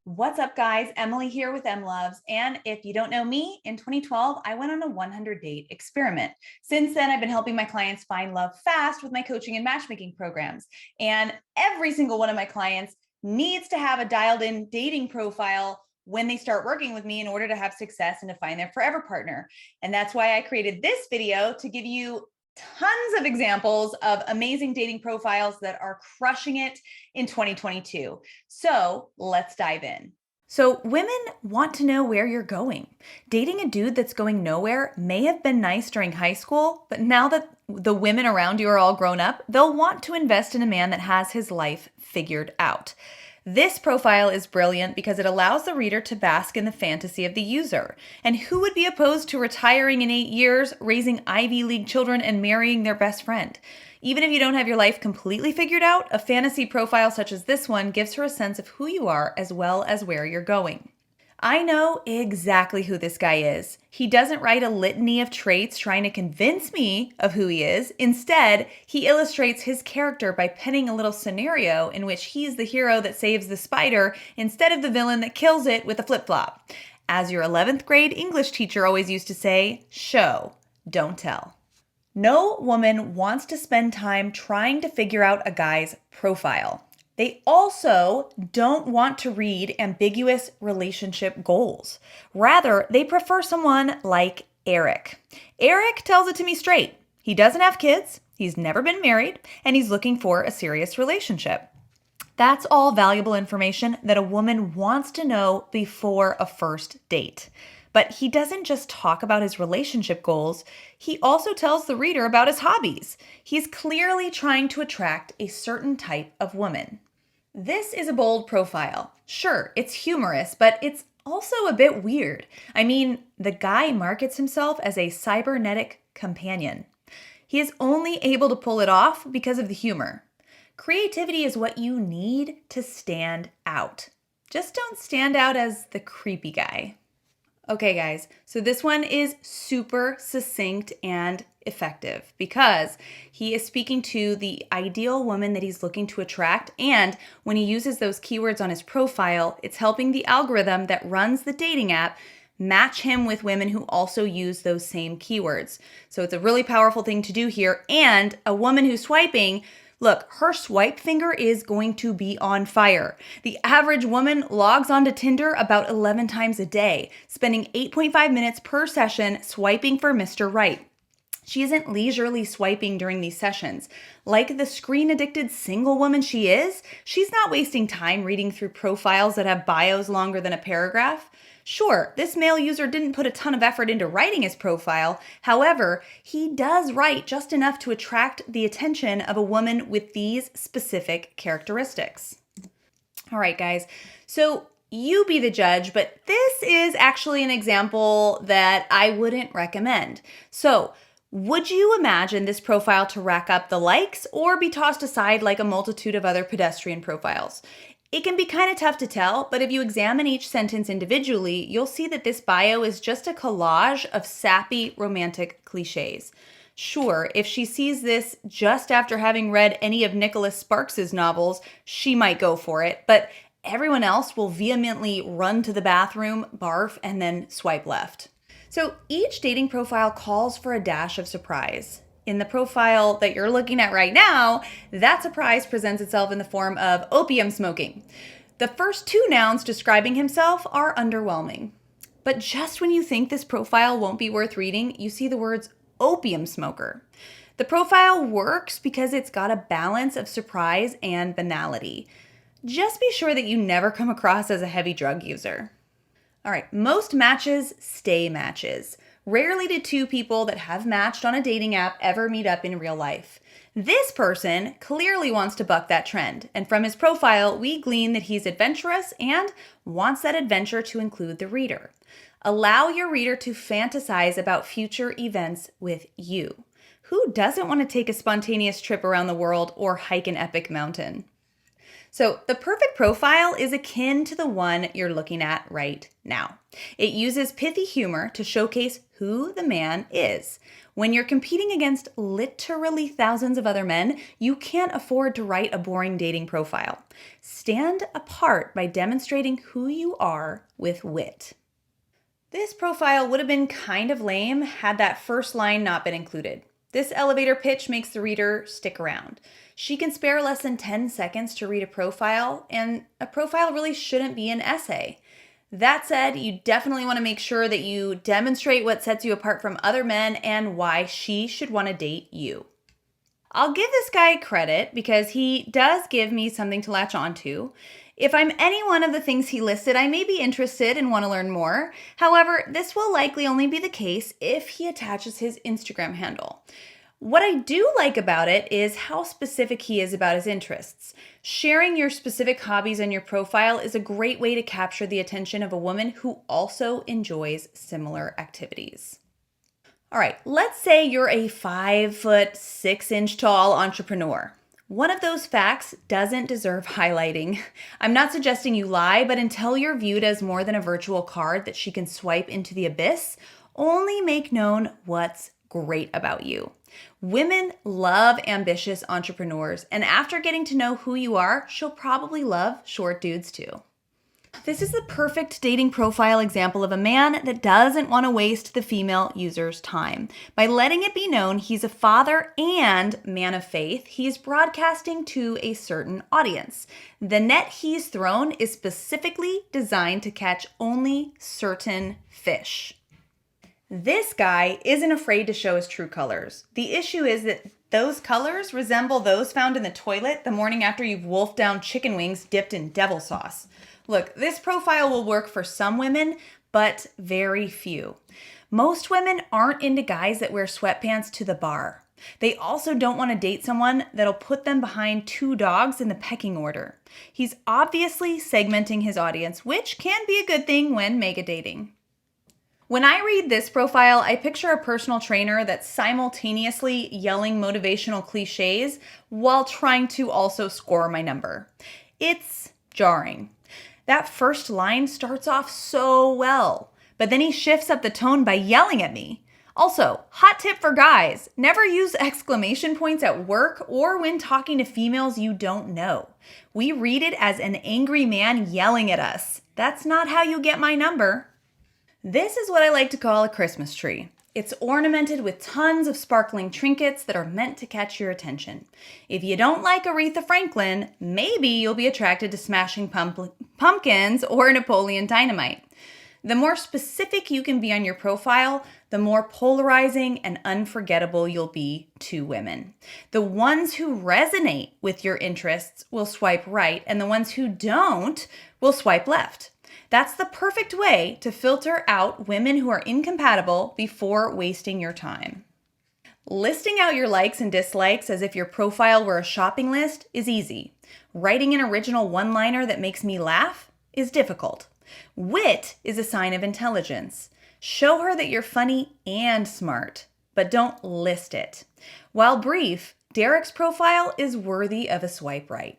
What's up, guys? Emily here with Emlovz. And if you don't know me, in 2012, I went on a 100-date experiment. Since then, I've been helping my clients find love fast with my coaching and matchmaking programs. And every single one of my clients needs to have a dialed-in dating profile when they start working with me in order to have success and to find their forever partner. And that's why I created this video to give you tons of examples of amazing dating profiles that are crushing it in 2022. So let's dive in. So women want to know where you're going. Dating a dude that's going nowhere may have been nice during high school, but now that the women around you are all grown up, they'll want to invest in a man that has his life figured out. This profile is brilliant because it allows the reader to bask in the fantasy of the user. And who would be opposed to retiring in 8 years, raising Ivy League children, and marrying their best friend? Even if you don't have your life completely figured out, a fantasy profile such as this one gives her a sense of who you are as well as where you're going. I know exactly who this guy is. He doesn't write a litany of traits trying to convince me of who he is. Instead, he illustrates his character by penning a little scenario in which he's the hero that saves the spider instead of the villain that kills it with a flip-flop. As your 11th grade English teacher always used to say, show, don't tell. No woman wants to spend time trying to figure out a guy's profile. They also don't want to read ambiguous relationship goals. Rather, they prefer someone like Eric. Eric tells it to me straight. He doesn't have kids, he's never been married, and he's looking for a serious relationship. That's all valuable information that a woman wants to know before a first date. But he doesn't just talk about his relationship goals, he also tells the reader about his hobbies. He's clearly trying to attract a certain type of woman. This is a bold profile. Sure, it's humorous, but it's also a bit weird. I mean, the guy markets himself as a cybernetic companion. He is only able to pull it off because of the humor. Creativity is what you need to stand out. Just don't stand out as the creepy guy. Okay, guys, so this one is super succinct and effective because he is speaking to the ideal woman that he's looking to attract, and when he uses those keywords on his profile, it's helping the algorithm that runs the dating app match him with women who also use those same keywords. So it's a really powerful thing to do here, and a woman who's swiping, look, her swipe finger is going to be on fire. The average woman logs onto Tinder about 11 times a day, spending 8.5 minutes per session swiping for Mr. Right. She isn't leisurely swiping during these sessions. Like the screen-addicted single woman she is, she's not wasting time reading through profiles that have bios longer than a paragraph. Sure, this male user didn't put a ton of effort into writing his profile. However, he does write just enough to attract the attention of a woman with these specific characteristics. All right, guys. So you be the judge, but this is actually an example that I wouldn't recommend. So would you imagine this profile to rack up the likes or be tossed aside like a multitude of other pedestrian profiles? It can be kind of tough to tell, but if you examine each sentence individually, you'll see that this bio is just a collage of sappy romantic cliches. Sure, if she sees this just after having read any of Nicholas Sparks's novels, she might go for it, but everyone else will vehemently run to the bathroom, barf, and then swipe left. So each dating profile calls for a dash of surprise. In the profile that you're looking at right now, that surprise presents itself in the form of opium smoking. The first two nouns describing himself are underwhelming. But just when you think this profile won't be worth reading, you see the words opium smoker. The profile works because it's got a balance of surprise and banality. Just be sure that you never come across as a heavy drug user. All right, most matches stay matches. Rarely do two people that have matched on a dating app ever meet up in real life. This person clearly wants to buck that trend, and from his profile, we glean that he's adventurous and wants that adventure to include the reader. Allow your reader to fantasize about future events with you. Who doesn't want to take a spontaneous trip around the world or hike an epic mountain? So, the perfect profile is akin to the one you're looking at right now. It uses pithy humor to showcase who the man is. When you're competing against literally thousands of other men, you can't afford to write a boring dating profile. Stand apart by demonstrating who you are with wit. This profile would have been kind of lame had that first line not been included. This elevator pitch makes the reader stick around. She can spare less than 10 seconds to read a profile, and a profile really shouldn't be an essay. That said, you definitely want to make sure that you demonstrate what sets you apart from other men and why she should want to date you. I'll give this guy credit because he does give me something to latch onto. If I'm any one of the things he listed, I may be interested and want to learn more. However, this will likely only be the case if he attaches his Instagram handle. What I do like about it is how specific he is about his interests. Sharing your specific hobbies on your profile is a great way to capture the attention of a woman who also enjoys similar activities. All right, let's say you're a 5'6" tall entrepreneur. One of those facts doesn't deserve highlighting. I'm not suggesting you lie, but until you're viewed as more than a virtual card that she can swipe into the abyss, only make known what's great about you. Women love ambitious entrepreneurs, and after getting to know who you are, she'll probably love short dudes too. This is the perfect dating profile example of a man that doesn't want to waste the female user's time. By letting it be known he's a father and man of faith, he's broadcasting to a certain audience. The net he's thrown is specifically designed to catch only certain fish. This guy isn't afraid to show his true colors. The issue is that those colors resemble those found in the toilet the morning after you've wolfed down chicken wings dipped in devil sauce. Look, this profile will work for some women, but very few. Most women aren't into guys that wear sweatpants to the bar. They also don't want to date someone that'll put them behind two dogs in the pecking order. He's obviously segmenting his audience, which can be a good thing when mega dating. When I read this profile, I picture a personal trainer that's simultaneously yelling motivational cliches while trying to also score my number. It's jarring. That first line starts off so well, but then he shifts up the tone by yelling at me. Also, hot tip for guys, never use exclamation points at work or when talking to females you don't know. We read it as an angry man yelling at us. That's not how you get my number. This is what I like to call a Christmas tree. It's ornamented with tons of sparkling trinkets that are meant to catch your attention. If you don't like Aretha Franklin, maybe you'll be attracted to Smashing Pumpkins or Napoleon Dynamite. The more specific you can be on your profile, the more polarizing and unforgettable you'll be to women. The ones who resonate with your interests will swipe right, and the ones who don't will swipe left. That's the perfect way to filter out women who are incompatible before wasting your time. Listing out your likes and dislikes as if your profile were a shopping list is easy. Writing an original one-liner that makes me laugh is difficult. Wit is a sign of intelligence. Show her that you're funny and smart, but don't list it. While brief, Derek's profile is worthy of a swipe right.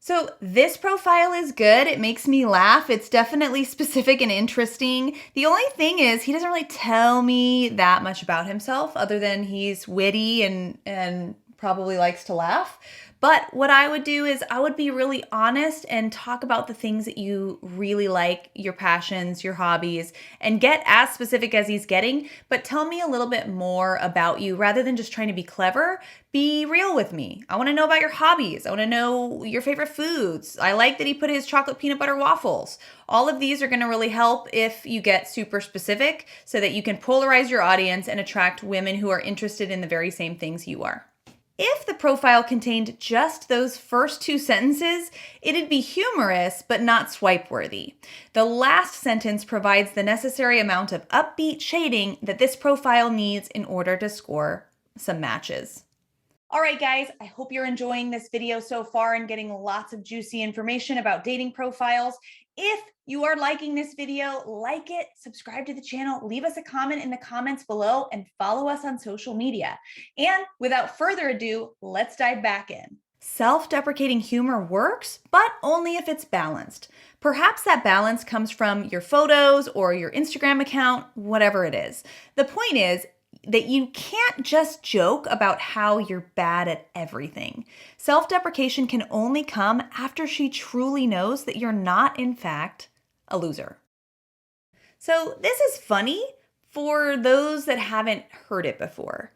So this profile is good. It makes me laugh. It's definitely specific and interesting. The only thing is he doesn't really tell me that much about himself other than he's witty and probably likes to laugh. But what I would do is I would be really honest and talk about the things that you really like, your passions, your hobbies, and get as specific as he's getting, but tell me a little bit more about you rather than just trying to be clever. Be real with me. I want to know about your hobbies. I want to know your favorite foods. I like that he put his chocolate peanut butter waffles. All of these are going to really help if you get super specific so that you can polarize your audience and attract women who are interested in the very same things you are. If the profile contained just those first two sentences, it'd be humorous but not swipe-worthy. The last sentence provides the necessary amount of upbeat shading that this profile needs in order to score some matches. All right, guys, I hope you're enjoying this video so far and getting lots of juicy information about dating profiles. If you are liking this video, like it, subscribe to the channel, leave us a comment in the comments below, and follow us on social media. And without further ado, let's dive back in. Self-deprecating humor works, but only if it's balanced. Perhaps that balance comes from your photos or your Instagram account, whatever it is. The point is that you can't just joke about how you're bad at everything. Self-deprecation can only come after she truly knows that you're not, in fact, a loser. So this is funny for those that haven't heard it before.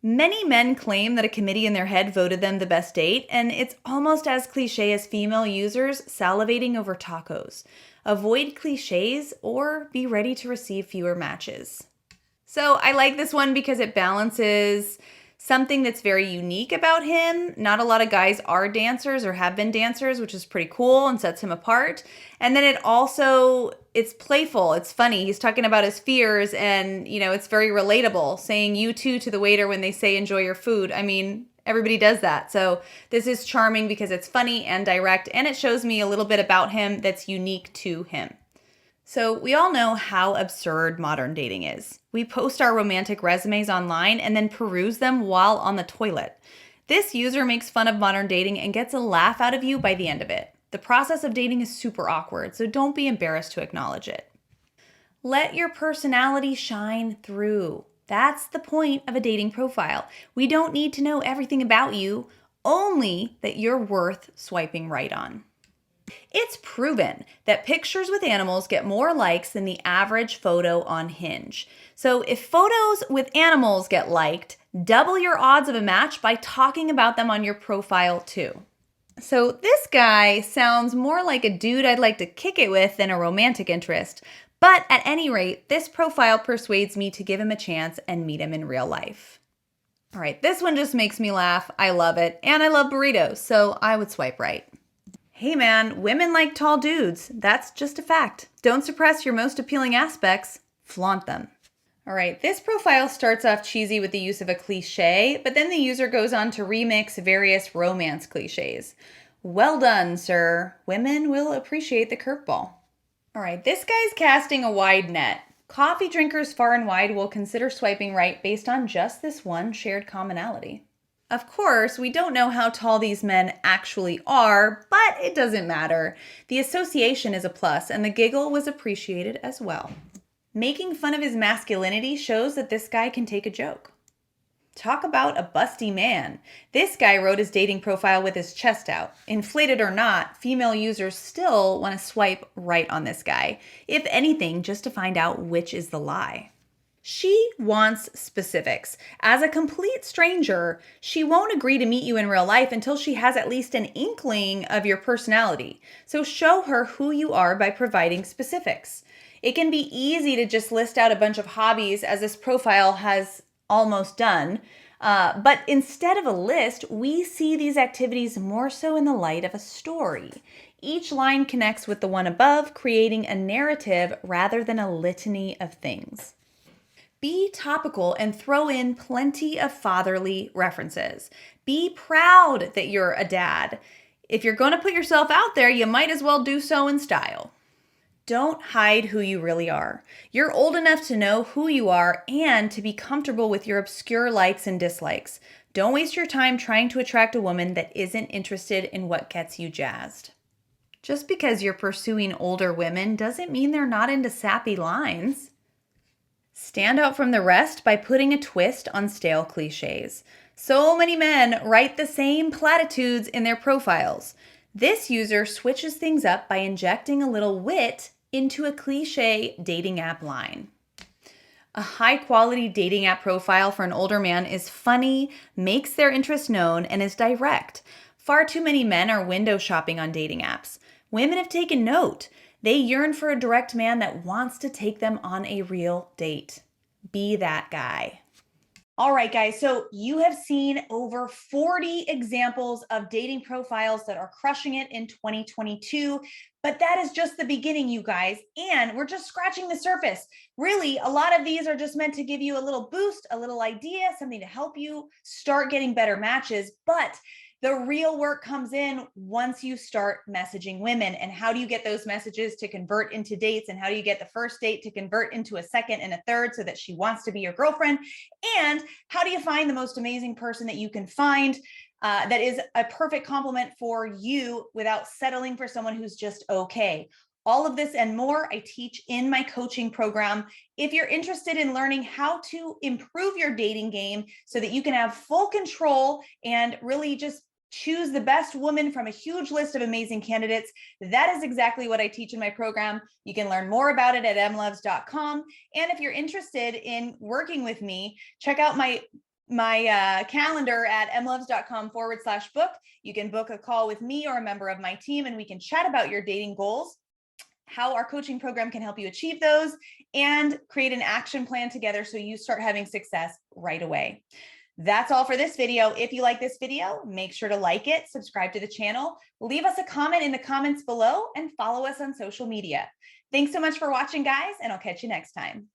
Many men claim that a committee in their head voted them the best date, and it's almost as cliche as female users salivating over tacos. Avoid cliches or be ready to receive fewer matches. So I like this one because it balances something that's very unique about him. Not a lot of guys are dancers or have been dancers, which is pretty cool and sets him apart. And then it's playful, it's funny. He's talking about his fears and, it's very relatable, saying you too to the waiter when they say enjoy your food. I mean, everybody does that. So this is charming because it's funny and direct, and it shows me a little bit about him that's unique to him. So we all know how absurd modern dating is. We post our romantic resumes online and then peruse them while on the toilet. This user makes fun of modern dating and gets a laugh out of you by the end of it. The process of dating is super awkward, so don't be embarrassed to acknowledge it. Let your personality shine through. That's the point of a dating profile. We don't need to know everything about you, only that you're worth swiping right on. It's proven that pictures with animals get more likes than the average photo on Hinge. So if photos with animals get liked, double your odds of a match by talking about them on your profile too. So this guy sounds more like a dude I'd like to kick it with than a romantic interest. But at any rate, this profile persuades me to give him a chance and meet him in real life. All right, this one just makes me laugh. I love it. And I love burritos, so I would swipe right. Hey man, women like tall dudes. That's just a fact. Don't suppress your most appealing aspects, flaunt them. All right, this profile starts off cheesy with the use of a cliche, but then the user goes on to remix various romance cliches. Well done, sir. Women will appreciate the curveball. All right, this guy's casting a wide net. Coffee drinkers far and wide will consider swiping right based on just this one shared commonality. Of course, we don't know how tall these men actually are, but it doesn't matter. The association is a plus, and the giggle was appreciated as well. Making fun of his masculinity shows that this guy can take a joke. Talk about a busty man. This guy wrote his dating profile with his chest out. Inflated or not, female users still want to swipe right on this guy. If anything, just to find out which is the lie. She wants specifics. As a complete stranger, she won't agree to meet you in real life until she has at least an inkling of your personality. So show her who you are by providing specifics. It can be easy to just list out a bunch of hobbies, as this profile has almost done. But instead of a list, we see these activities more so in the light of a story. Each line connects with the one above, creating a narrative rather than a litany of things. Be topical and throw in plenty of fatherly references. Be proud that you're a dad. If you're going to put yourself out there, you might as well do so in style. Don't hide who you really are. You're old enough to know who you are and to be comfortable with your obscure likes and dislikes. Don't waste your time trying to attract a woman that isn't interested in what gets you jazzed. Just because you're pursuing older women doesn't mean they're not into sappy lines. Stand out from the rest by putting a twist on stale cliches. So many men write the same platitudes in their profiles. This user switches things up by injecting a little wit into a cliche dating app line. A high-quality dating app profile for an older man is funny, makes their interest known, and is direct. Far too many men are window shopping on dating apps. Women have taken note. They yearn for a direct man that wants to take them on a real date. Be that guy. All right, guys, so you have seen over 40 examples of dating profiles that are crushing it in 2022, but that is just the beginning, you guys, and we're just scratching the surface. Really, a lot of these are just meant to give you a little boost, a little idea, something to help you start getting better matches, but the real work comes in once you start messaging women. And how do you get those messages to convert into dates? And how do you get the first date to convert into a second and a third so that she wants to be your girlfriend? And how do you find the most amazing person that you can find? that is a perfect complement for you without settling for someone who's just okay. All of this and more I teach in my coaching program. If you're interested in learning how to improve your dating game so that you can have full control and really just choose the best woman from a huge list of amazing candidates, that is exactly what I teach in my program. You can learn more about it at emlovz.com. And if you're interested in working with me, check out my calendar at emlovz.com/book. You can book a call with me or a member of my team, and we can chat about your dating goals, how our coaching program can help you achieve those, and create an action plan together so you start having success right away. That's all for this video. If you like this video, make sure to like it, subscribe to the channel, leave us a comment in the comments below, and follow us on social media. Thanks so much for watching, guys, and I'll catch you next time.